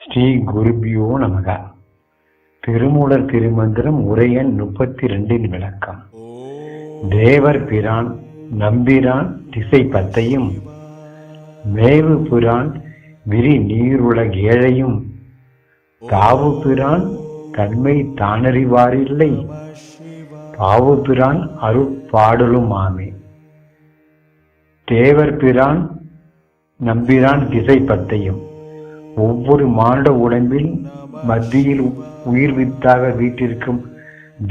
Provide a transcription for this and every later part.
ஸ்ரீ குருபியோ நமக. திருமூலர் திருமந்திரம் உரையன் 32 விளக்கம். தேவர் பிரான் நம்பிரான் திசை 10 மேவு பிரான் விரி நீருலகேழையும் தாவு பிரான் தன்மை தானறிவாரில்லை பாவு பிரான் அருட்பாடலுமாமே. தேவர் பிரான் நம்பிரான் திசை 10 ஒவ்வொரு மானுட உடம்பில் மத்தியில் உயிர் வித்தாக வீட்டிற்கும்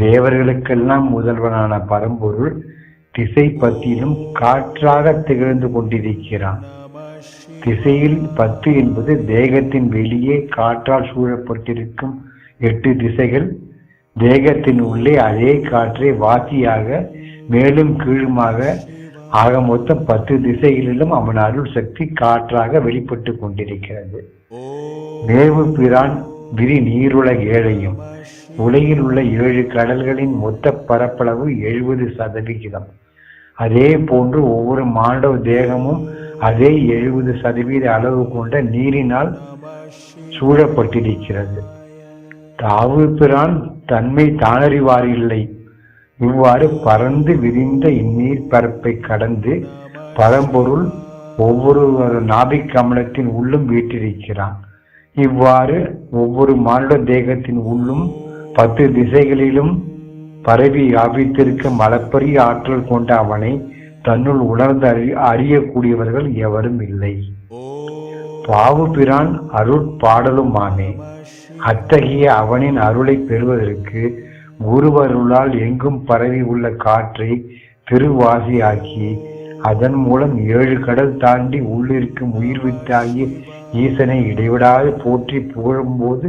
தேவர்களுக்கெல்லாம் முதல்வனான பரம்பொருள் திசை 10 காற்றாக திகழ்ந்து கொண்டிருக்கிறான். திசையில் 10 என்பது தேகத்தின் வெளியே காற்றால் சூழப்பட்டிருக்கும் 8 திசைகள். தேகத்தின் உள்ளே அதே காற்றை வாசியாக மேலும் கீழுமாக ஆக மொத்தம் 10 திசைகளிலும் அவன் அருள் சக்தி காற்றாக வெளிப்பட்டு கொண்டிருக்கிறது. மேவு பிரான் விரி நீருலகேழையும் உலகில் உள்ள 7 கடல்களின் மொத்த பரப்பளவு 70%. அதே போன்று ஒவ்வொரு மானுட தேகமும் அதே 70% அளவு கொண்ட நீரினால் சூழப்பட்டிருக்கிறது. தாவு பிரான் தன்மை தானறிவாரில்லை. இவ்வாறு பறந்து விரிந்த இந்நீர் பரப்பை கடந்து பரம்பொருள் ஒவ்வொரு நாபிக் கமலத்தின் உள்ளும் வீற்றிருக்கிறான். இவ்வாறு ஒவ்வொரு மானுட தேகத்தின் உள்ளும் 10 திசைகளிலும் பரவி வியாபித்திருக்கும் அளப்பரிய ஆற்றல் கொண்ட அவனை தன்னுள் உணர்ந்து அறியக்கூடியவர்கள் எவரும் இல்லை. பாவு பிரான் அருட்பாடலுமாமே. அத்தகைய அவனின் அருளை பெறுவதற்கு குருவருளால் எங்கும் பரவி உள்ள காற்றை திருவாசியாக்கி அதன் மூலம் 7 கடல் தாண்டி உள்ளிருக்கும் உயிர் வித்தாகிய ஈசனை இடைவிடாது போற்றி புகழும்போது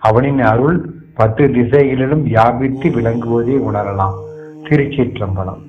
அவனின் அருள் 10 திசைகளிலும் வியாபித்து விளங்குவதை உணரலாம். திருச்சிற்றம்பலம்.